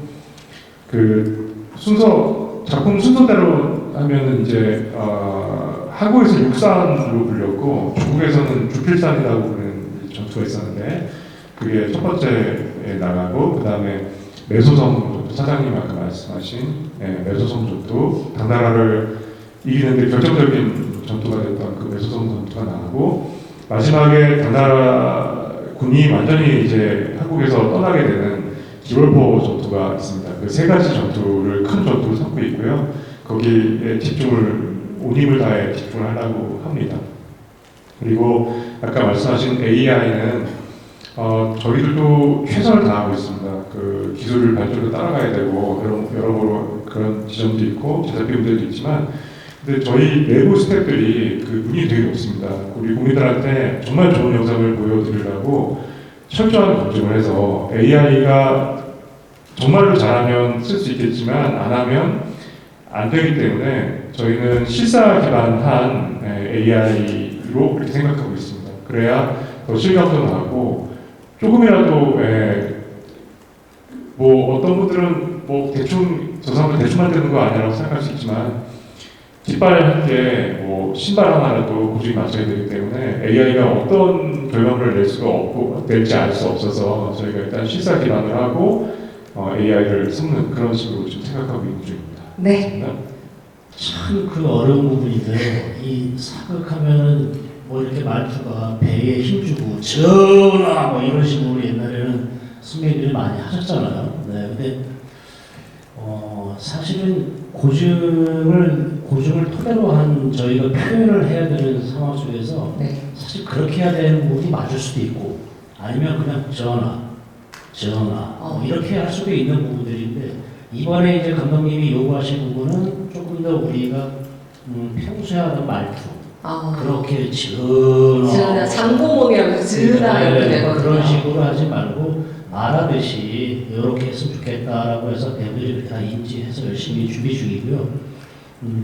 작품 순서대로 하면은 이제 한국에서 육산으로 불렸고 중국에서는 주필산이라고 부르는 전투가 있었는데 그게 첫 번째에 나가고 그 다음에 매소성 전투, 사장님 아까 말씀하신 매소성 전투, 당나라를 이기는데 결정적인 전투가 됐던 그 매소성 전투가 나가고 마지막에 당나라 군이 완전히 이제 한국에서 떠나게 되는 기월포 전투가 있습니다. 그 세 가지 전투를 큰 전투로 삼고 있고요. 거기에 온 힘을 다해 집중을 하려고 합니다. 그리고 아까 말씀하신 AI는 저희들도 최선을 다하고 있습니다. 그 기술 발전도 따라가야 되고 여러모로 그런 지점도 있고 제작비 문제도 있지만 근데 저희 내부 스태프들이 눈이 되게 높습니다. 우리 국민들한테 정말 좋은 영상을 보여드리려고 철저한 검증을 해서 AI가 정말로 잘하면 쓸 수 있겠지만 안 하면 안 되기 때문에 저희는 실사 기반한 AI로 그렇게 생각하고 있습니다. 그래야 더 실감도 나고 조금이라도 뭐 어떤 분들은 뭐 대충 저 사람은 대충 만드는 거 아니라고 생각할 수 있지만 깃발 한 개, 뭐 신발 하나라도 고집이 맞춰야 되기 때문에 AI가 어떤 결과물을 낼지 알 수 없어서 저희가 일단 실사 기반을 하고 AI를 섞는 그런 식으로 좀 생각하고 있는 중입니다. 네. 참 어려운 부분인데요. 이 사극하면은 뭐 이렇게 말투가 배에 힘주고 전하 뭐 이런 식으로 옛날에는 선배님들이 많이 하셨잖아요. 네, 근데 사실은 고증을 토대로 한 저희가 표현을 해야 되는 상황 속에서 사실 그렇게 해야 되는 부분이 맞을 수도 있고 아니면 그냥 전하 뭐 이렇게 할 수도 있는 부분들인데 이번에 이제 감독님이 요구하신 부분은 조금 더 우리가 평소에 하는 말투 그렇게 전하 장고몽이라고 전하 이렇게 되거든요. 그런 식으로 하지 말고 말하듯이 이렇게 했으면 좋겠다라고 해서 배우들이 다 인지해서 열심히 준비 중이고요.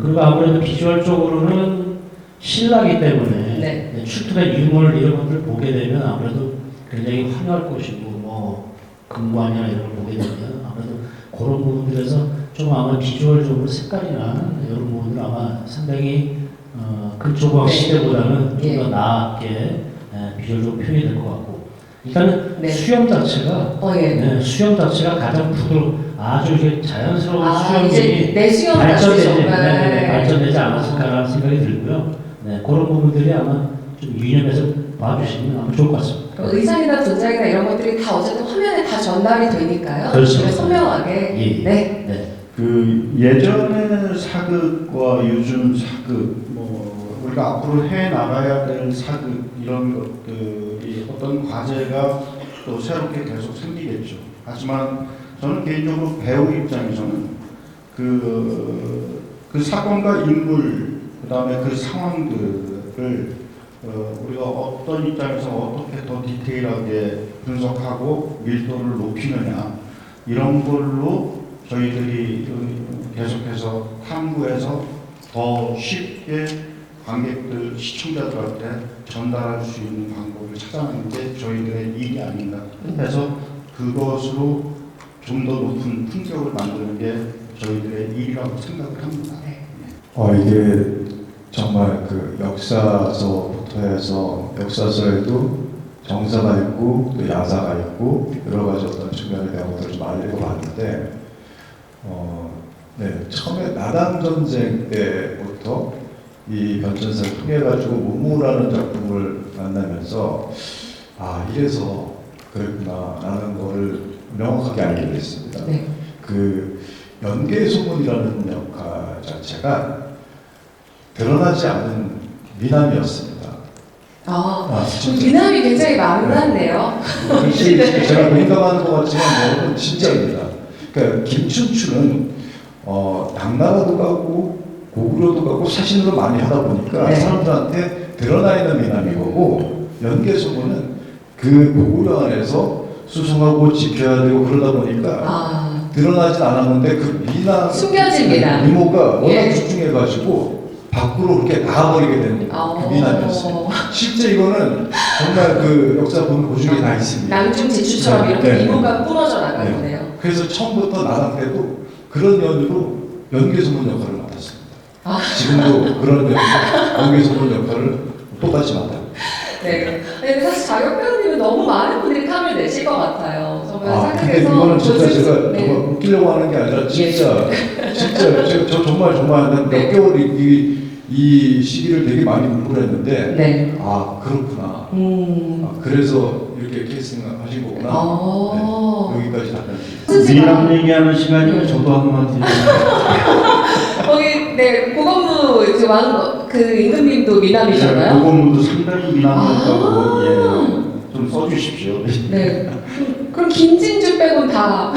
그리고 아무래도 비주얼적으로는 신라기 때문에 출토된 유물 이런 것들을 보게 되면 아무래도 굉장히 화려할 것이고 뭐 금관이나 이런 걸 보게 되면 아무래도 그런 부분들에서 좀 아마 비주얼적으로 색깔이나 이런 부분들 아마 상당히 금조광 시대보다는 좀 더 나게 비주얼적으로 표현이 될 것 같고 일단은 수염 자체가 수염 자체가 가장 아주 이제 자연스러운 수염이 발전되지 않았을까라는 생각이 들고요. 그런 부분들이 아마 좀 유념해서 봐주시면 아마 좋을 것 같습니다. 의상이나 분장이나 이런 것들이 다 어쨌든 화면에 다 전달이 되니까요. 그렇죠. 선명하게. 예전의 사극과 요즘 사극, 뭐 우리가 앞으로 해 나가야 될 사극 이런 것들이 어떤 과제가 또 새롭게 계속 생기겠죠. 하지만 저는 개인적으로 배우 입장에서는 그 사건과 인물, 그다음에 그 상황들을 우리가 어떤 입장에서 어떻게 더 디테일하게 분석하고 밀도를 높이느냐 이런 걸로 저희들이 계속해서 탐구해서 더 쉽게 관객들, 시청자들한테 전달할 수 있는 방법을 찾아내는 게 저희들의 일이 아닌가 해서 그것으로 좀 더 높은 품격을 만드는 게 저희들의 일이라고 생각을 합니다. 이게 정말 그 역사서부터 해서 역사서에도 정사가 있고 또 야사가 있고 여러 가지 어떤 측면에 대한 것들을 좀 알려봤는데 처음에 나당 전쟁 때부터 이 변천사를 통해 가지고 문무라는 작품을 만나면서 이래서 그랬구나라는 거를 명확하게 알게 됐습니다. 그 연개소문이라는 역할 자체가 드러나지 않는 미남이었습니다. 미남이 굉장히 많았네요. 제가 민감한 것 같지만 여러분 진짜입니다. 그러니까 김춘추는 당나라도 가고 고구려도 가고 사신으로 많이 하다 보니까 사람들한테 드러나 있는 미남인 거고 연개소문은 그 고구려 안에서 수성하고 지켜야 되고 그러다 보니까 드러나진 않았는데 그 미남 숨겨진 미남 미모가 워낙 집중해가지고 밖으로 그렇게 나가버리게 되는 그 미남이었어요. 실제 이거는 정말 그 역사 보면 고증이 다 있습니다. 낭중지추처럼 이렇게 미모가 부러져 나간 거네요. 그래서 처음부터 나당 때도 그런 연유로 연개소문 역할을 맡았습니다. 지금도 그런 연개소문 역할을 똑같이 맡아요. 네. 사실 자격 배우님은 너무 많은 분들이 탐을 내실 것 같아요. 정말 근데 생각해서 이거는 진짜 제가 정말 웃기려고 하는 게 아니라 진짜 저 정말 몇 개월 이 시기를 되게 많이 공부를 했는데 그렇구나. 그래서 이렇게 캐스팅 하신 거구나. 여기까지 답변드립니다. 미남 얘기하는 시간이면 저도 한번 드릴게요. 거기 고건무 그 임금님도 미남이잖아요. 고건무도 상당히 미남이었다고 좀 써주십시오. 네. 그럼 김진주 빼곤 다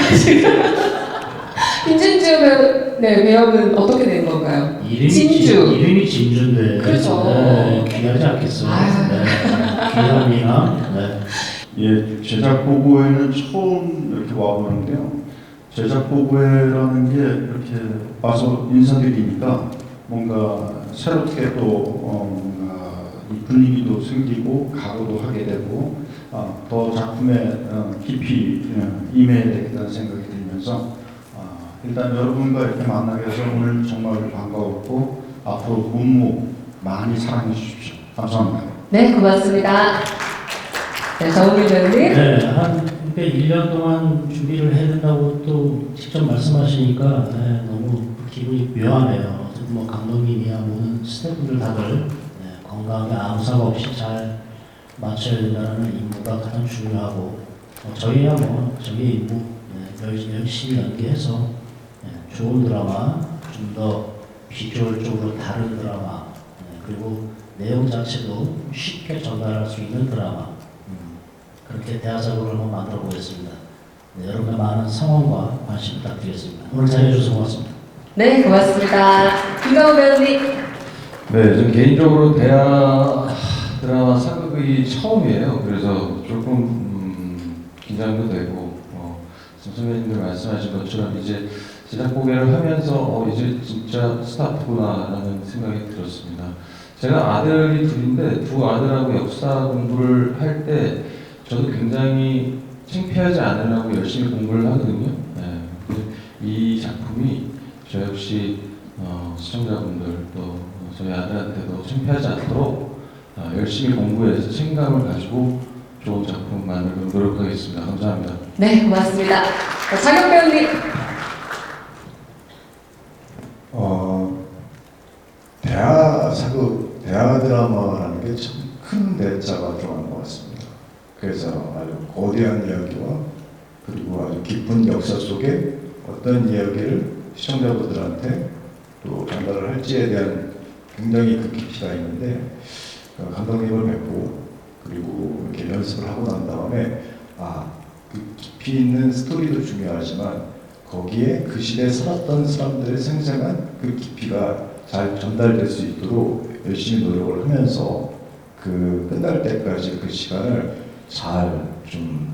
김진주 배역은 어떻게 된 건가요? 이름이 진주인데. 그렇죠. 귀하지 않겠어요? 귀한 미남. 제작 보고회는 처음 이렇게 와보는데요. 제작 보고회라는 게 이렇게 와서 인사드리니까 뭔가 새롭게 또 이 분위기도 생기고 각오도 하게 되고 더 작품에 깊이 임해야 되겠다는 생각이 들면서 일단 여러분과 이렇게 만나게 해서 오늘 정말 반가웠고 앞으로 문무 많이 사랑해 주십시오. 감사합니다. 네, 고맙습니다. 정우민 배우님. 한 1년 동안 준비를 해야 된다고 또 직접 말씀하시니까 너무 기분이 묘하네요. 뭐 감독님이야 모든 스태프들 다들 건강하게 아무 사고 없이 잘 마쳐야 된다는 임무가 가장 중요하고 저희야 뭐 저희 임무 열심히 연기해서 좋은 드라마, 좀 더 비주얼적으로 다른 드라마, 그리고 내용 자체도 쉽게 전달할 수 있는 드라마, 그렇게 대화작업을 한번 만들어 보겠습니다. 여러분의 많은 성원과 관심 부탁드리겠습니다. 오늘 자리해주셔서 고맙습니다. 네, 고맙습니다. 김가우 배우님. 네, 전 개인적으로 대하 드라마 사극이 처음이에요. 그래서 조금 긴장도 되고 선배님들 말씀하신 것처럼 이제 제작 보고를 하면서 이제 진짜 스타트구나라는 생각이 들었습니다. 제가 아들이 둘인데 두 아들하고 역사 공부를 할 때 저도 굉장히 창피하지 않으려고 열심히 공부를 하거든요. 이 작품이 저 역시 시청자분들 또 저희 아들한테도 창피하지 않도록 열심히 공부해서 책임감을 가지고 좋은 작품 만들고 노력하겠습니다. 감사합니다. 네, 고맙습니다. 자격 배우님. 대하 드라마라는 게 참 큰 대자가 들어간 것 같습니다. 그래서 아주 거대한 이야기와 그리고 아주 깊은 역사 속에 어떤 이야기를 시청자분들한테 또 전달을 할지에 대한 굉장히 그 깊이가 있는데 감독님을 뵙고 그리고 이렇게 연습을 하고 난 다음에 그 깊이 있는 스토리도 중요하지만 거기에 그 시대에 살았던 사람들의 생생한 그 깊이가 잘 전달될 수 있도록 열심히 노력을 하면서 그 끝날 때까지 그 시간을 잘 좀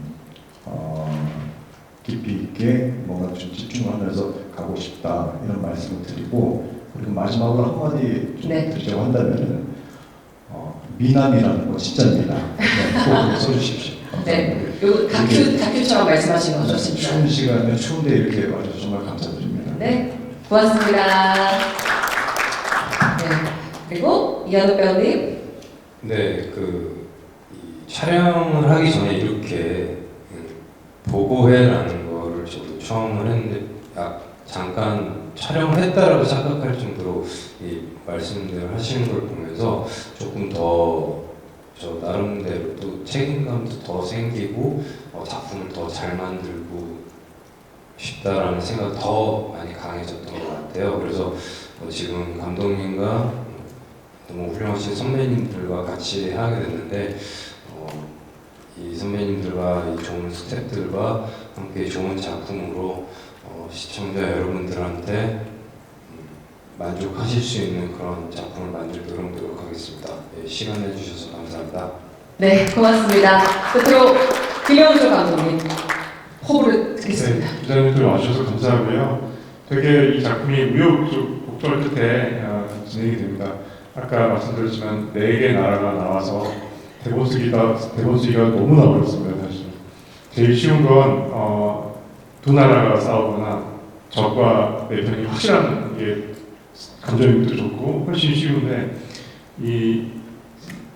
깊이 있게 뭔가 좀 집중하면서 가고 싶다 이런 말씀을 드리고 그리고 마지막으로 한마디 좀 네. 드리자고 한다면 미남이라는 거 진짜입니다. 네, 꼭 써주십시오. 네, 요 다큐처럼 말씀하신 거 좋습니다. 추운 시간에 추운데 이렇게 와주셔서 정말 감사드립니다. 네, 고맙습니다. 네, 그리고 이한욱 배우님. 네, 이 촬영을 하기 전에 이렇게 보고회라는 거를 저도 처음 했는데 잠깐 촬영을 했다라고 생각할 정도로 이 말씀들 하시는 걸 보면서 조금 더 저 나름대로 또 책임감도 더 생기고 작품을 더 잘 만들고 싶다라는 생각 더 많이 강해졌던 것 같아요. 그래서 지금 감독님과 너무 훌륭하신 선배님들과 같이 하게 됐는데 이 선배님들과 이 좋은 스태프들과 함께 좋은 작품으로 시청자 여러분들한테 만족하실 수 있는 그런 작품을 만들도록 노력하겠습니다. 네, 시간 내주셔서 감사합니다. 네, 고맙습니다. 끝으로 김영조 감독님 호흡을 드리겠습니다. 네, 기자님들 와주셔서 감사하고요. 되게 이 작품이 우여곡절 끝에 진행이 됩니다. 아까 말씀드렸지만 4개 나라가 나와서 대본 쓰기가 너무나 어렵습니다. 사실 제일 쉬운 건 두 나라가 싸우거나 적과 내 편이 확실한 게 감정이입도 좋고 훨씬 쉬운데 이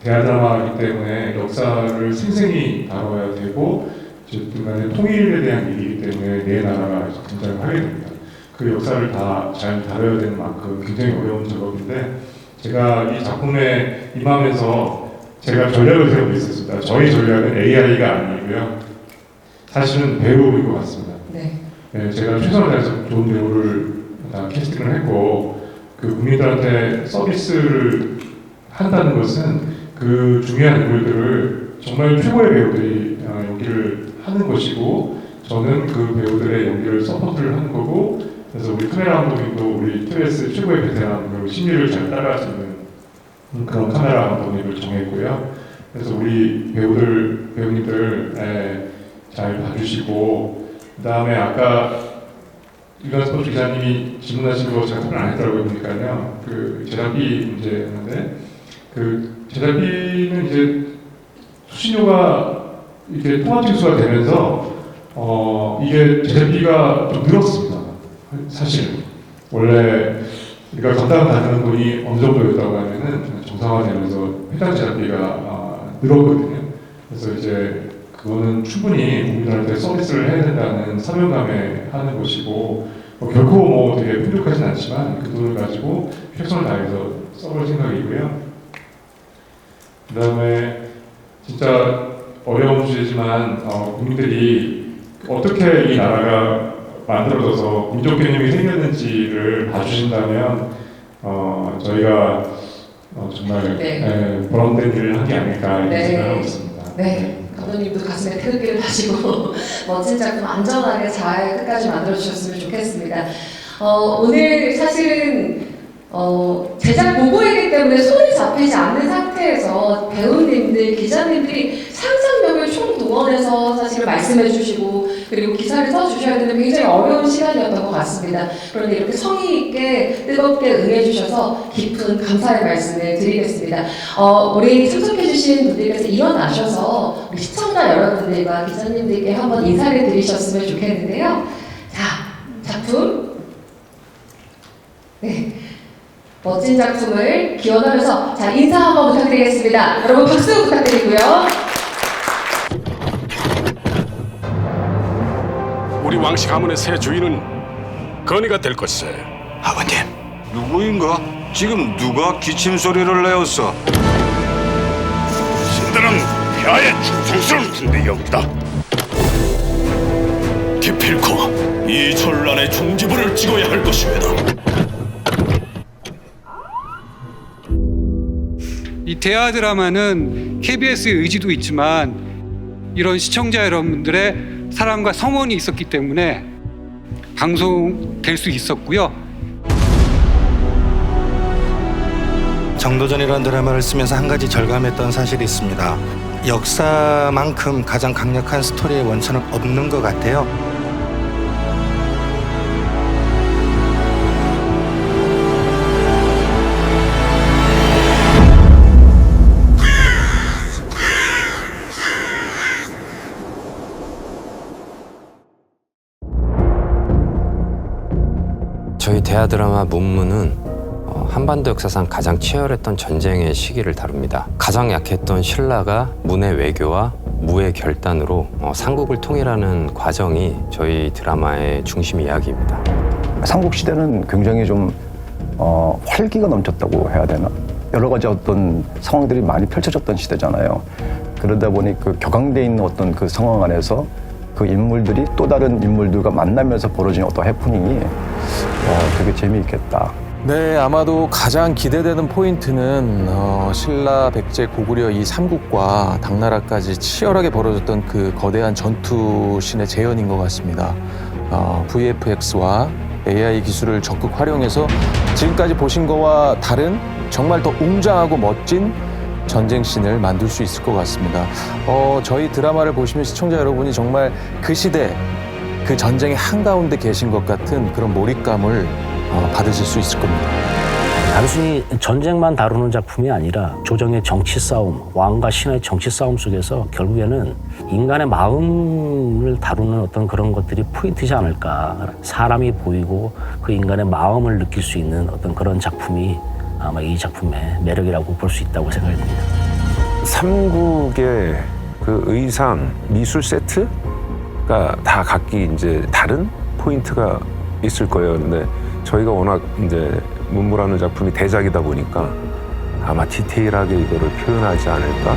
대하드라마이기 때문에 역사를 생생히 다뤄야 되고 어쨌든 간에 통일에 대한 일이기 때문에 네 나라가 등장을 하게 됩니다. 그 역사를 다 잘 다뤄야 되는 만큼 굉장히 어려운 작업인데 제가 이 작품에 임하면서 제가 전략을 세우고 있었습니다. 저희 전략은 AI가 아니고요. 사실은 배우인 것 같습니다. 네, 제가 최선을 다해서 좋은 배우를 다 캐스팅을 했고 국민들한테 서비스를 한다는 것은 그 중요한 인물들을 정말 최고의 배우들이 연기를 하는 것이고 저는 그 배우들의 연기를 서포트를 하는 거고 그래서 우리 카메라 감독님도 우리 TBS 최고의 베테랑 그리고 심리를 잘 따라할 수 있는 그런 카메라 감독님을 정했고요. 그래서 우리 배우님들 잘 봐주시고 그 다음에 아까 일간 스포츠 기자님이 질문하신 거 제가 답을 안 했더라고요. 보니까요. 그 제작비 문제였는데 그 제작비는 이제 수신료가 이렇게 통합징수가 되면서 이게 제작비가 좀 늘었습니다. 사실 원래 우리가 감당 가능한 돈이 어느 정도였다고 하면은 정상화되면서 해당 제작비가 늘었거든요. 그래서 이제 그거는 충분히 국민들한테 서비스를 해야 된다는 사명감에 하는 것이고 결코 되게 풍족하진 않지만 그 돈을 가지고 최선을 다해서 써볼 생각이고요. 그 다음에 진짜 어려운 주제지만 국민들이 어떻게 이 나라가 만들어져서 민족 개념이 생겼는지를 봐주신다면 저희가 정말 보람된 일을 한 게 아닐까 이런 생각을 하고 있습니다. 네. 감독님도 가슴에 태극기를 다시고 멋진 작품 안전하게 잘 끝까지 만들어주셨으면 좋겠습니다. 오늘 사실은 제작 보고이기 때문에 손이 잡히지 않는 상태에서 배우님들, 기자님들이 상상력을 총동원해서 사실 말씀해 주시고 그리고 기사를 써주셔야 되는 굉장히 어려운 시간이었던 것 같습니다. 그런데 이렇게 성의 있게 뜨겁게 응해 주셔서 깊은 감사의 말씀을 드리겠습니다. 우리 참석해 주신 분들께서 일어나셔서 우리 시청자 여러분들과 기자님들께 한번 인사를 드리셨으면 좋겠는데요. 자, 작품 멋진 작품을 기원하면서 자 인사 한번 부탁드리겠습니다. 여러분 박수 부탁드리고요. 우리 왕씨 가문의 새 주인은 건이가 될 것세. 아버님 누구인가? 지금 누가 기침 소리를 내었어? 신들은 폐하의 충성스러운 군대였다. 기필코 이 전란의 종지부를 찍어야 할 것입니다. 이 대하 드라마는 KBS의 의지도 있지만 이런 시청자 여러분들의 사랑과 성원이 있었기 때문에 방송될 수 있었고요. 정도전이라는 드라마를 쓰면서 한 가지 절감했던 사실이 있습니다. 역사만큼 가장 강력한 스토리의 원천은 없는 것 같아요. 저희 대하 드라마 문무는 한반도 역사상 가장 치열했던 전쟁의 시기를 다룹니다. 가장 약했던 신라가 문의 외교와 무의 결단으로 삼국을 통일하는 과정이 저희 드라마의 중심 이야기입니다. 삼국시대는 굉장히 좀 활기가 넘쳤다고 해야 되나? 여러 가지 어떤 상황들이 많이 펼쳐졌던 시대잖아요. 그러다 보니 그 격앙돼 있는 어떤 그 상황 안에서 그 인물들이 또 다른 인물들과 만나면서 벌어진 어떤 해프닝이 되게 재미있겠다. 네, 아마도 가장 기대되는 포인트는 신라, 백제, 고구려 이 삼국과 당나라까지 치열하게 벌어졌던 그 거대한 전투신의 재현인 것 같습니다. VFX와 AI 기술을 적극 활용해서 지금까지 보신 거와 다른 정말 더 웅장하고 멋진 전쟁신을 만들 수 있을 것 같습니다. 저희 드라마를 보시면 시청자 여러분이 정말 그 시대, 그 전쟁의 한가운데 계신 것 같은 그런 몰입감을 받으실 수 있을 겁니다. 단순히 전쟁만 다루는 작품이 아니라 조정의 정치 싸움, 왕과 신의 정치 싸움 속에서 결국에는 인간의 마음을 다루는 어떤 그런 것들이 포인트지 않을까. 사람이 보이고 그 인간의 마음을 느낄 수 있는 어떤 그런 작품이 아마 이 작품의 매력이라고 볼 수 있다고 생각이 듭니다. 삼국의 그 의상, 미술 세트가 다 각기 이제 다른 포인트가 있을 거예요. 근데 저희가 워낙 이제 문무라는 작품이 대작이다 보니까 아마 디테일하게 이거를 표현하지 않을까.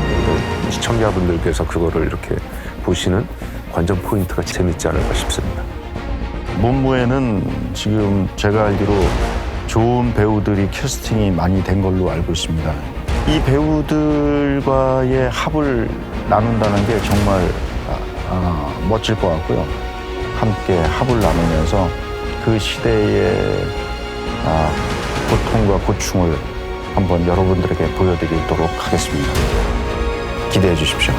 시청자분들께서 그거를 이렇게 보시는 관전 포인트가 재밌지 않을까 싶습니다. 문무에는 지금 제가 알기로 좋은 배우들이 캐스팅이 많이 된 걸로 알고 있습니다. 이 배우들과의 합을 나눈다는 게 정말 멋질 것 같고요. 함께 합을 나누면서 그 시대의 고통과 고충을 한번 여러분들에게 보여드리도록 하겠습니다. 기대해 주십시오.